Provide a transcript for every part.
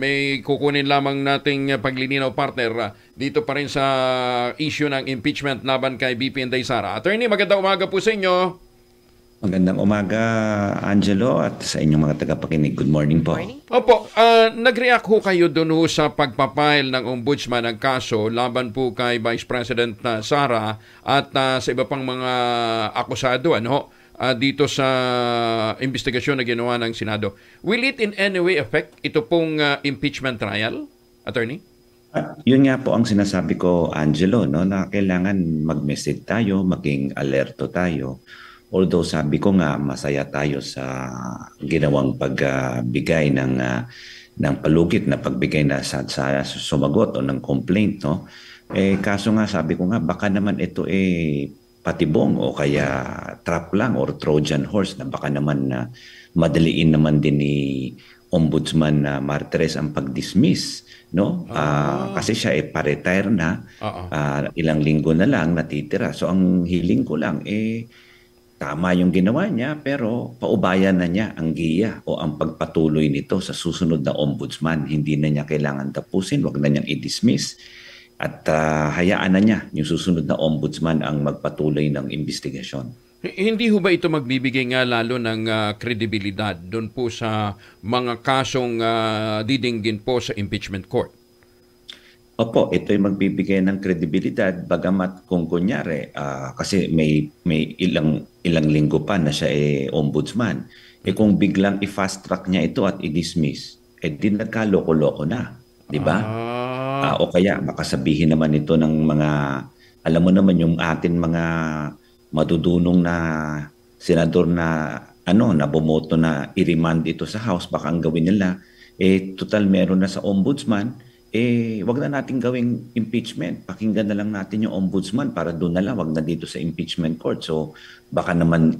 may kukunin lamang nating paglilinaw, partner, dito pa rin sa issue ng impeachment laban kay BP Inday Sara. Attorney, magandang umaga po sa inyo. Magandang umaga, Angelo, at sa inyong mga tagapakinig. Good morning po. Morning po. Opo, nag-react ho kayo doon ho sa pagpapile ng ombudsman ng kaso laban po kay Vice President Sara at sa iba pang mga akusado dito sa investigasyon na ginawa ng Senado. Will it in any way affect ito pong impeachment trial, Attorney? Yun nga po ang sinasabi ko, Angelo, no, na kailangan mag-message tayo, maging alerto tayo. Although sabi ko nga masaya tayo sa ginawang pagbigay ng palugit na pagbigay na sa sumagot o ng complaint, no. Kaso nga sabi ko nga baka naman ito patibong o kaya trap lang or Trojan horse na baka naman madaliin naman din ni Ombudsman Martires ang pag-dismiss, no? Kasi siya pa-retire na, ilang linggo na lang natitira. So ang hiling ko lang tama yung ginawa niya pero paubayan na niya ang giya o ang pagpatuloy nito sa susunod na ombudsman. Hindi na niya kailangan tapusin, wag na niyang i-dismiss at hayaan na niya yung susunod na ombudsman ang magpatuloy ng investigasyon. Hindi ho ba ito magbibigay nga lalo ng kredibilidad doon po sa mga kasong didinggin po sa impeachment court? Opo, ito'y magbibigay ng kredibilidad bagamat kung kunyari kasi may ilang linggo pa na siya ombudsman. Kung biglang i-fast track niya ito at i-dismiss, di nagkaloko-loko na, di ba? O kaya baka sabihin naman ito ng mga, alam mo naman yung atin mga madudunong na senador na na bumoto na i-remand ito sa House, baka ang gawin nila total meron na sa ombudsman, wag na natin gawing impeachment. Pakinggan na lang natin yung ombudsman para doon na lang, wag na dito sa impeachment court. So baka naman,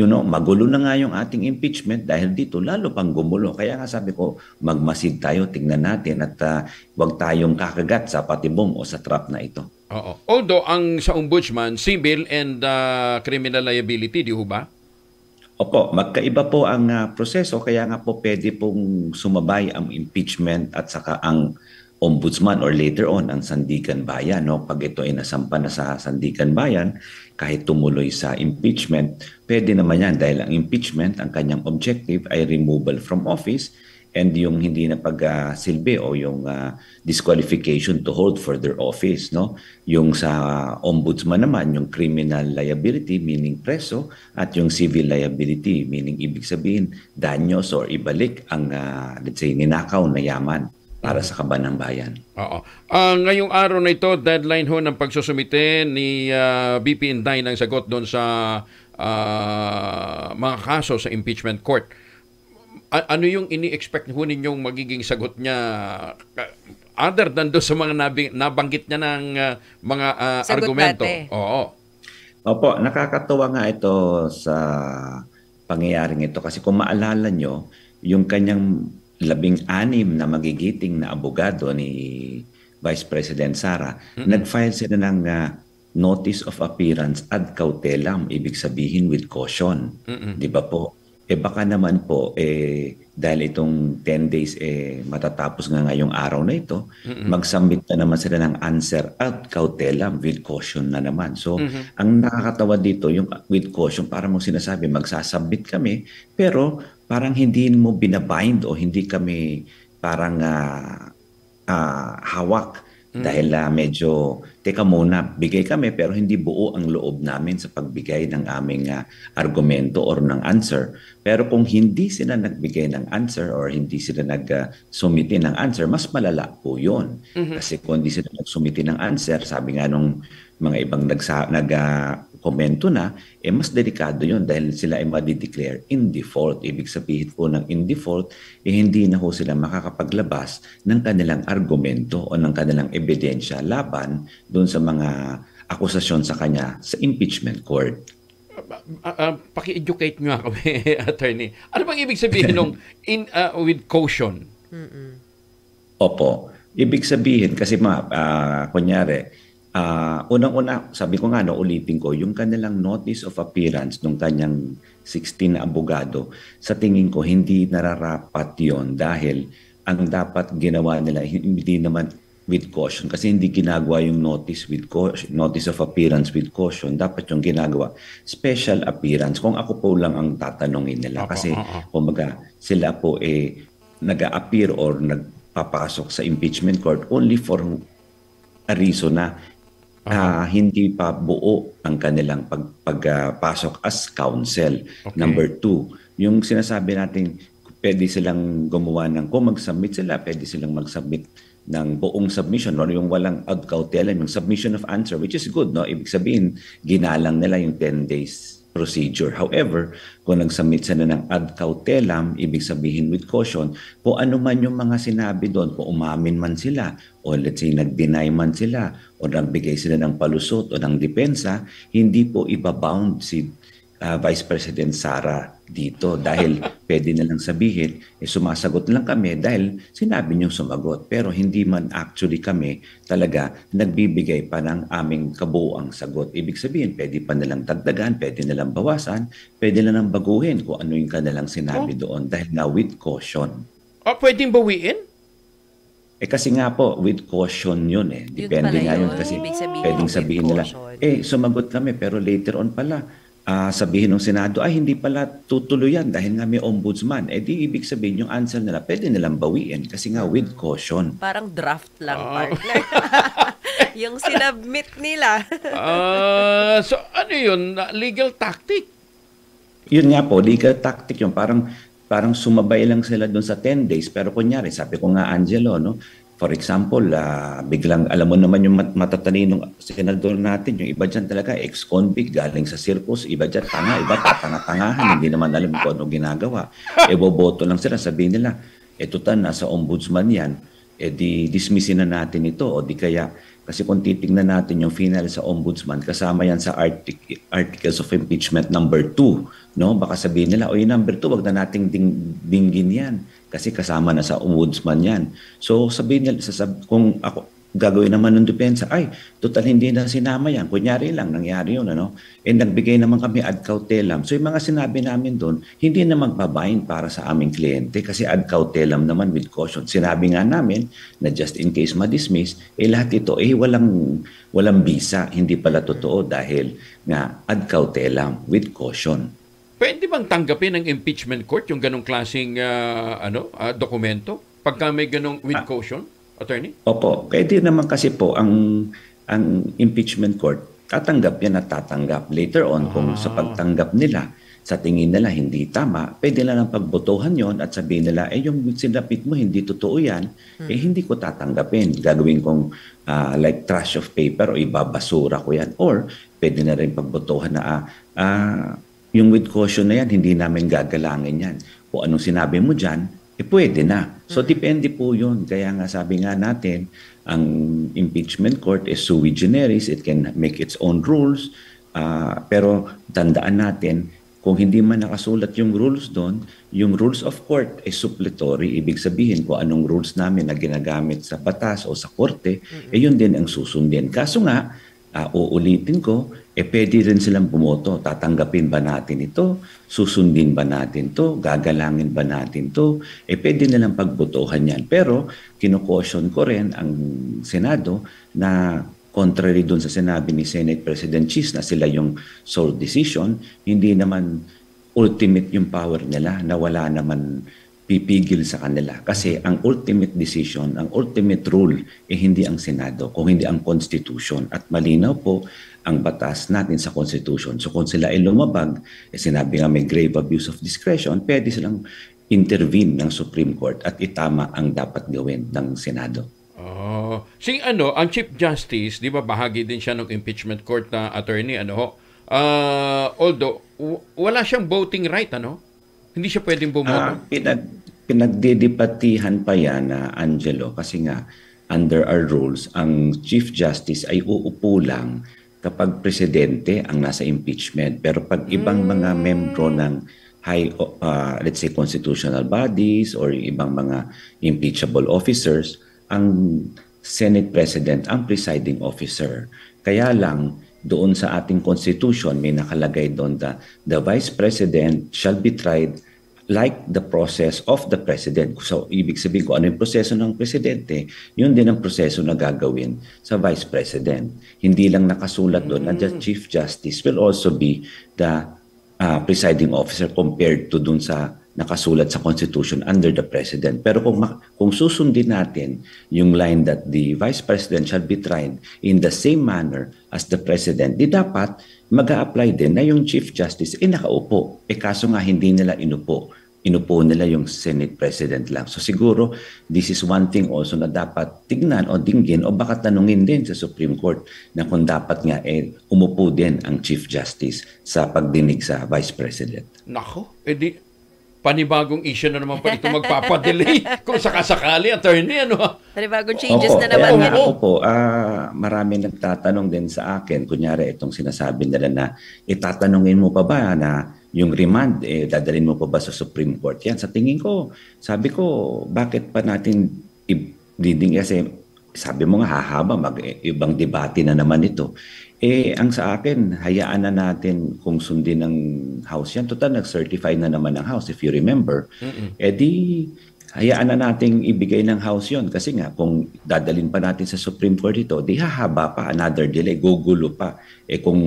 magulo na nga yung ating impeachment dahil dito lalo pang gumulo. Kaya nga sabi ko, magmasid tayo, tignan natin at wag tayong kakagat sa patibong o sa trap na ito. Oo. Although ang sa ombudsman, civil and criminal liability, di ho ba? Opo, magkaiba po ang proseso. Kaya nga po pwede pong sumabay ang impeachment at saka ang ombudsman or later on ang Sandigan Bayan, no? Pag ito ay nasampa na sa Sandigan Bayan, kahit tumuloy sa impeachment, pwede naman yan dahil ang impeachment, ang kanyang objective ay removal from office and yung hindi na pagsilbi o yung disqualification to hold further office, no? Yung sa ombudsman naman, yung criminal liability meaning preso at yung civil liability meaning ibig sabihin danyos or ibalik ang let's say ninakaw na yaman para sa kaban ng bayan. Oo. Ngayong araw na ito, deadline ho ng pagsusumite ni BP Inday ng sagot doon sa mga kaso sa impeachment court. Ano yung ini-expect ho ninyong magiging sagot niya other than doon sa mga nabanggit niya ng mga argumento? Dati. Oo. Opo, nakakatuwa nga ito sa pangyayaring ito kasi kung maalala nyo, yung kanyang 16 na magigiting na abogado ni Vice President Sara, nag-file sila ng notice of appearance ad cautelam, ibig sabihin with caution. Di ba po? Baka naman po, dahil itong 10 days matatapos nga ngayong araw na ito, mag-submit na naman sila ng answer ad cautelam with caution na naman. So, ang nakakatawa dito, yung with caution, parang mo sinasabi, magsasubmit kami, pero parang hindi mo binabind o hindi kami parang hawak dahil medyo, teka muna, bigay kami pero hindi buo ang loob namin sa pagbigay ng aming argumento or ng answer. Pero kung hindi sila nagbigay ng answer or hindi sila nagsumiti ng answer, mas malala po yun. Kasi kung hindi sila nagsumiti ng answer, sabi nga nung mga ibang komento na, mas delikado yun dahil sila ay madi-declare in default. Ibig sabihin po ng in default, hindi na ho sila makakapaglabas ng kanilang argumento o ng kanilang ebidensya laban doon sa mga akusasyon sa kanya sa impeachment court. Paki-educate nyo ako, attorney. Ano bang ibig sabihin ng with caution? Opo. Ibig sabihin, kasi kunyari, unang-una, sabi ko nga, ulitin ko, yung kanilang notice of appearance ng kanyang 16 na abogado, sa tingin ko, hindi nararapat yon dahil ang dapat ginawa nila, hindi naman with caution kasi hindi ginagawa yung notice with caution, notice of appearance with caution. Dapat yung ginagawa special appearance. Kung ako po lang ang tatanungin nila Opo, kasi oo. kumbaga sila po nag-appear or nagpapasok sa impeachment court only for a reason na hindi pa buo ang kanilang pagpasok as counsel. Okay. Number two, yung sinasabi natin pwede silang gumawa kung mag-submit sila, pwede silang mag-submit ng buong submission or yung walang ad cautelam, yung submission of answer, which is good, no? Ibig sabihin, ginalang nila yung 10 days procedure. However, kung nag-submit sila ng ad cautelam, ibig sabihin with caution, kung ano man yung mga sinabi doon, kung umamin man sila, o let's say nag-deny man sila, o nagbigay sila ng palusot o ng depensa, hindi po ibabound si Vice President Sara dito dahil pwede na lang sabihin, sumasagot lang kami dahil sinabi niyong sumagot. Pero hindi man actually kami talaga nagbibigay pa ng aming kabuuang sagot. Ibig sabihin, pwede pa nalang dagdagan, pwede nalang bawasan, pwede nalang baguhin kung ano yung kanilang sinabi doon dahil na with caution. Pwedeng bawiin? Kasi nga po, with caution yun eh. Depende nga yun kasi pwedeng sabihin nila, sumagot kami pero later on pala, sabihin ng Senado, hindi pala tutuloy yan dahil nga may ombudsman. Di ibig sabihin yung answer nila, pwede nilang bawiin kasi nga with caution. Parang draft lang, partner. Yung sinubmit nila. So ano yun? Legal tactic? Yun nga po, legal tactic yun. Parang sumabay lang sila doon sa 10 days. Pero kunyari, sabi ko nga Angelo, no? For example, biglang, alam mo naman yung matataninong senador natin, yung iba dyan talaga, ex-convict, galing sa circus, iba dyan tanga, iba tatanga-tangahan, hindi naman alam kung ano ginagawa. Boboto lang sila, sabihin nila, total, nasa ombudsman yan, di dismissin na natin ito, o di kaya, kasi kung titingnan natin yung final sa ombudsman, kasama yan sa articles of impeachment number 2, no? Baka sabihin nila, yung number 2, wag na nating dinggin yan. Kasi kasama na sa ombudsman yan. So sabihin nila, kung ako gagawin naman ng depensa, total hindi na sinama yan. Kunyari lang, nangyari yun, ano? Nagbigay naman kami ad cautelam. So yung mga sinabi namin doon, hindi na magbabayin para sa aming kliyente kasi ad cautelam naman with caution. Sinabi nga namin na just in case ma-dismiss, lahat ito, walang bisa. Hindi pala totoo dahil nga ad cautelam with caution. Pwede bang tanggapin ng impeachment court yung ganong klaseng dokumento? Pagka may ganong with caution, attorney? Opo, pwede naman kasi po ang impeachment court, tatanggap yan at tatanggap. Later on, kung sa pagtanggap nila, sa tingin nila hindi tama, pwede na lang pagbotohan yon at sabihin nila, yung sinapit mo, hindi totoo yan, hindi ko tatanggapin. Gagawin kong like trash of paper o ibabasura ko yan. Or pwede na rin pagbotohan na yung with caution na yan, hindi namin gagalangin yan. Kung anong sinabi mo dyan, pwede na. So, depende po yun. Kaya nga sabi nga natin, ang impeachment court is sui generis. It can make its own rules. Pero tandaan natin, kung hindi man nakasulat yung rules doon, yung rules of court ay suppletory. Ibig sabihin, kung anong rules namin na ginagamit sa batas o sa korte, yun din ang susundin. Kaso nga, uulitin ko, pwede rin silang bumoto. Tatanggapin ba natin ito? Susundin ba natin to? Gagalangin ba natin to? Pwede nilang pagbotohan yan. Pero, kinukosyon ko rin ang Senado na contrary doon sa sinabi ni Senate President Cheese na sila yung sole decision, hindi naman ultimate yung power nila na wala naman pipigil sa kanila. Kasi ang ultimate decision, ang ultimate rule, hindi ang Senado, kung hindi ang Constitution. At malinaw po ang batas natin sa Constitution. So kung sila ay lumabag, sinabi nga may grave abuse of discretion, pwede silang intervene ng Supreme Court at itama ang dapat gawin ng Senado. Ang Chief Justice, di ba bahagi din siya ng impeachment court na attorney, although wala siyang voting right, Hindi siya pwedeng bumoto? Pinagdidebatihan pa yan, Angelo, kasi nga under our rules, ang Chief Justice ay uupo lang kapag presidente ang nasa impeachment. Pero pag ibang mga membro ng let's say constitutional bodies or ibang mga impeachable officers, ang Senate President ang presiding officer. Kaya lang, doon sa ating Constitution, may nakalagay doon the Vice President shall be tried like the process of the president. So, ibig sabihin ko, ano yung proseso ng presidente, yun din ang proseso na gagawin sa vice president. Hindi lang nakasulat doon na the Chief Justice will also be the presiding officer compared to dun sa nakasulat sa Constitution under the President. Pero kung susundin natin yung line that the Vice President shall be tried in the same manner as the President, di dapat mag-a-apply din na yung Chief Justice nakaupo. Kaso nga hindi nila inupo nila yung Senate President lang. So siguro, this is one thing also na dapat tignan o dinggin o baka tanungin din sa Supreme Court na kung dapat nga umupo din ang Chief Justice sa pagdinig sa Vice President. Nako, edi panibagong issue na naman pa ito magpapadelay kung sakasakali, attorney, ano? Panibagong changes na naman yan. Ako po, marami nagtatanong din sa akin, kunyari itong sinasabi nila na itatanungin mo pa ba na yung remand, dadalhin mo pa ba sa Supreme Court? Yan, sa tingin ko, sabi ko, bakit pa natin diding kasi sabi mo nga hahaba, ibang debate na naman ito. Ang sa akin, hayaan na natin kung sundin ng House yan. Total, nag-certify na naman ng House, if you remember. Di, hayaan na nating ibigay ng House yon. Kasi nga, kung dadalhin pa natin sa Supreme Court ito, di hahaba pa, another delay, gugulo pa. Kung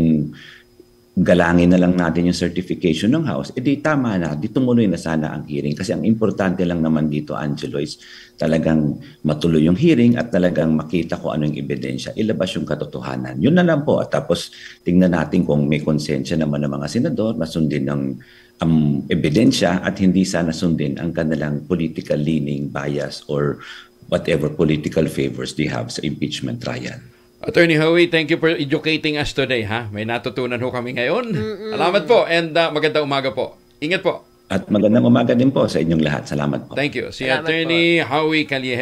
galangin na lang natin yung certification ng House, di tama na, di tumuloy na sana ang hearing. Kasi ang importante lang naman dito, Angelo, is talagang matuloy yung hearing at talagang makita ko anong ebidensya, ilabas yung katotohanan. Yun na lang po. At tapos tingnan natin kung may konsensya naman ng mga senador, masundin ng ebidensya at hindi sana sundin ang kanilang political leaning, bias, or whatever political favors they have sa impeachment trial. Attorney Howie, thank you for educating us today. May natutunan ho kami ngayon. Salamat po and magandang umaga po. Ingat po. At magandang umaga din po sa inyong lahat. Salamat po. Thank you. Si Salamat Attorney Howie Calleja.